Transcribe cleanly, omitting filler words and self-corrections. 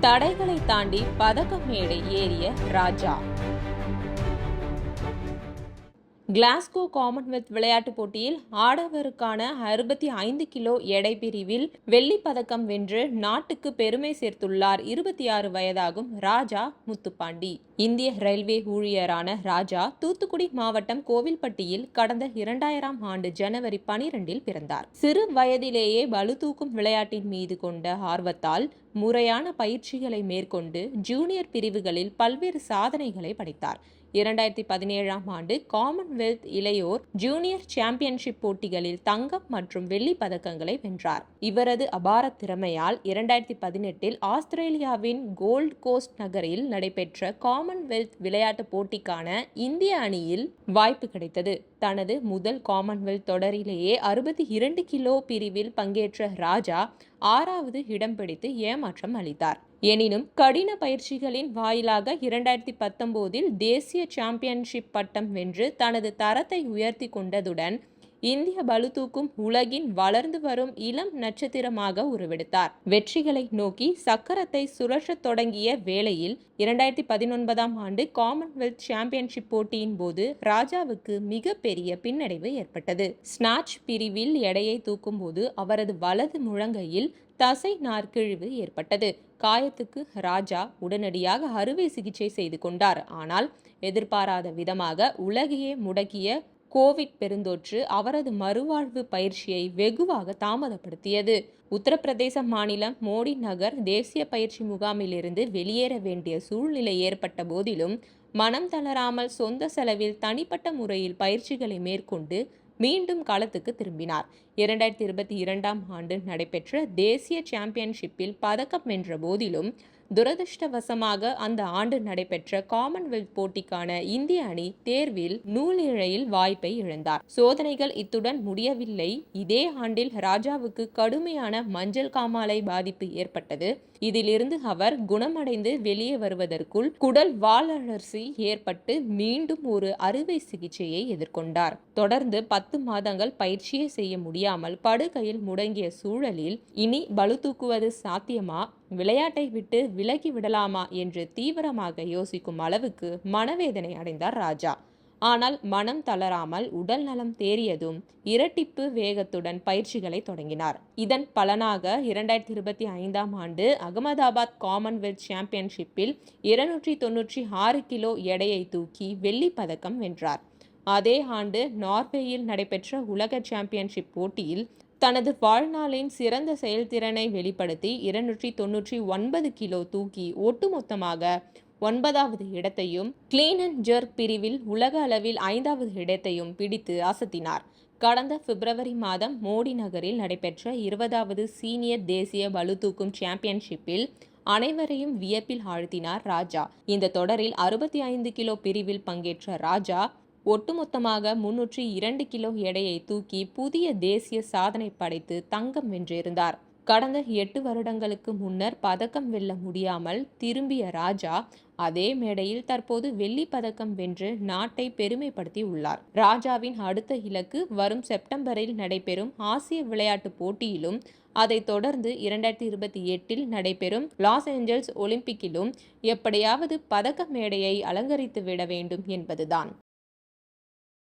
தடைகளை தாண்டி பதக்க மேடை ஏறிய ராஜா. கிளாஸ்கோ காமன்வெல்த் விளையாட்டுப் போட்டியில் ஆடவருக்கான 65 கிலோ எடை பிரிவில் வெள்ளிப் பதக்கம் வென்று நாட்டுக்கு பெருமை சேர்த்துள்ளார் 26 வயதாகும் ராஜா முத்துப்பாண்டி. இந்திய ரயில்வே ஊழியரான ராஜா தூத்துக்குடி மாவட்டம் கோவில்பட்டியில் கடந்த 2000ஆம் ஆண்டு ஜனவரி 12இல் பிறந்தார். சிறு வயதிலேயே பளுதூக்கும் விளையாட்டின் மீது கொண்ட ஆர்வத்தால் முறையான பயிற்சிகளை மேற்கொண்டு ஜூனியர் பிரிவுகளில் பல்வேறு சாதனைகளை படைத்தார். 2017ஆம் ஆண்டு காமன்வெல்த் இளையோர் ஜூனியர் சாம்பியன்ஷிப் போட்டிகளில் தங்கம் மற்றும் வெள்ளி பதக்கங்களை வென்றார். இவரது அபார திறமையால் 2018இல் ஆஸ்திரேலியாவின் கோல்ட் கோஸ்ட் நகரில் நடைபெற்ற காமன்வெல்த் விளையாட்டு போட்டிக்கான இந்திய அணியில் வாய்ப்பு கிடைத்தது. தனது முதல் காமன்வெல்த் தொடரிலேயே 62 கிலோ பிரிவில் பங்கேற்ற ராஜா 6வது இடம் பிடித்து ஏமாற்றம் அளித்தார். எனினும் கடின பயிற்சிகளின் வாயிலாக 2019இல் தேசிய சாம்பியன்ஷிப் பட்டம் வென்று தனது தரத்தை உயர்த்தி கொண்டதுடன் இந்திய பளுதூக்கும் உலகின் வளர்ந்து வரும் இளம் நட்சத்திரமாக உருவெடுத்தார். வெற்றிகளை நோக்கி சக்கரத்தை சுழற்றத் தொடங்கிய வேளையில் 2019ஆம் ஆண்டு காமன்வெல்த் சாம்பியன்ஷிப் போட்டியின் போது ராஜாவுக்கு மிக பெரிய பின்னடைவு ஏற்பட்டது. ஸ்நாட்ச் பிரிவில் எடையை தூக்கும் போது அவரது வலது முழங்கையில் தசை நார்கிழிவு ஏற்பட்டது. காயத்துக்கு ராஜா உடனடியாக அறுவை சிகிச்சை செய்து கொண்டார். ஆனால் எதிர்பாராத விதமாக உலகையே முடக்கிய கோவிட் பெருந்தொற்று அவரது மறுவாழ்வு பயிற்சியை வெகுவாக தாமதப்படுத்தியது. உத்தரப்பிரதேச மாநிலம் மோடி நகர் தேசிய பயிற்சி முகாமிலிருந்து வெளியேற வேண்டிய சூழ்நிலை ஏற்பட்ட போதிலும் மனம் தளராமல் சொந்த செலவில் தனிப்பட்ட முறையில் பயிற்சிகளை மேற்கொண்டு மீண்டும் களத்துக்கு திரும்பினார். 2022ஆம் ஆண்டு நடைபெற்ற தேசிய சாம்பியன்ஷிப்பில் பதக்கம் வென்ற போதிலும் துரதிருஷ்டவசமாக அந்த ஆண்டு நடைபெற்ற காமன்வெல்த் போட்டிக்கான இந்திய அணி தேர்வில் நூலிழையில் வாய்ப்பை இழந்தார். சோதனைகள் இத்துடன் முடியவில்லை. இதே ஆண்டில் ராஜாவுக்கு கடுமையான மஞ்சள் காமாலை பாதிப்பு ஏற்பட்டது. இதிலிருந்து அவர் குணமடைந்து வெளியே வருவதற்குள் குடல் வாலழற்சி ஏற்பட்டு மீண்டும் ஒரு அறுவை சிகிச்சையை எதிர்கொண்டார். தொடர்ந்து 10 மாதங்கள் பயிற்சியை செய்ய முடியாமல் படுக்கையில் முடங்கிய சூழலில் இனி பளுதூக்குவது சாத்தியமா, விளையாட்டை விட்டு விலகி விடலாமா என்று தீவிரமாக யோசிக்கும் அளவுக்கு மனவேதனை அடைந்தார் ராஜா. ஆனால் மனம் தளராமல் உடல் நலம் தேறியதும் இரட்டிப்பு வேகத்துடன் பயிற்சிகளை தொடங்கினார். இதன் பலனாக 2025ஆம் ஆண்டு அகமதாபாத் காமன்வெல்த் சாம்பியன்ஷிப்பில் 296 கிலோ எடையை தூக்கி வெள்ளி பதக்கம் வென்றார். அதே ஆண்டு நார்வேயில் நடைபெற்ற உலக சாம்பியன்ஷிப் போட்டியில் தனது வாழ்நாளின் சிறந்த செயல்திறனை வெளிப்படுத்தி 299 கிலோ தூக்கி ஒட்டுமொத்தமாக 9வது இடத்தையும் கிளீன் அண்ட் ஜெர்க் பிரிவில் உலக அளவில் 5வது இடத்தையும் பிடித்து அசத்தினார். கடந்த பிப்ரவரி மாதம் மோடி நகரில் நடைபெற்ற 20வது சீனியர் தேசிய பளுதூக்கும் சாம்பியன்ஷிப்பில் அனைவரையும் வியப்பில் ஆழ்த்தினார் ராஜா. இந்த தொடரில் 65 கிலோ பிரிவில் பங்கேற்ற ராஜா ஒட்டுமொத்தமாக 302 கிலோ எடையை தூக்கி புதிய தேசிய சாதனை படைத்து தங்கம் வென்றிருந்தார். கடந்த 8 வருடங்களுக்கு முன்னர் பதக்கம் வெல்ல முடியாமல் திரும்பிய ராஜா அதே மேடையில் தற்போது வெள்ளி பதக்கம் வென்று நாட்டை பெருமைப்படுத்தி உள்ளார். ராஜாவின் அடுத்த இலக்கு வரும் செப்டம்பரில் நடைபெறும் ஆசிய விளையாட்டுப் போட்டியிலும் அதைத் தொடர்ந்து 2028இல் நடைபெறும் லாஸ் ஏஞ்சல்ஸ் ஒலிம்பிக்கிலும் எப்படியாவது பதக்க மேடையை அலங்கரித்து விட வேண்டும் என்பதுதான்.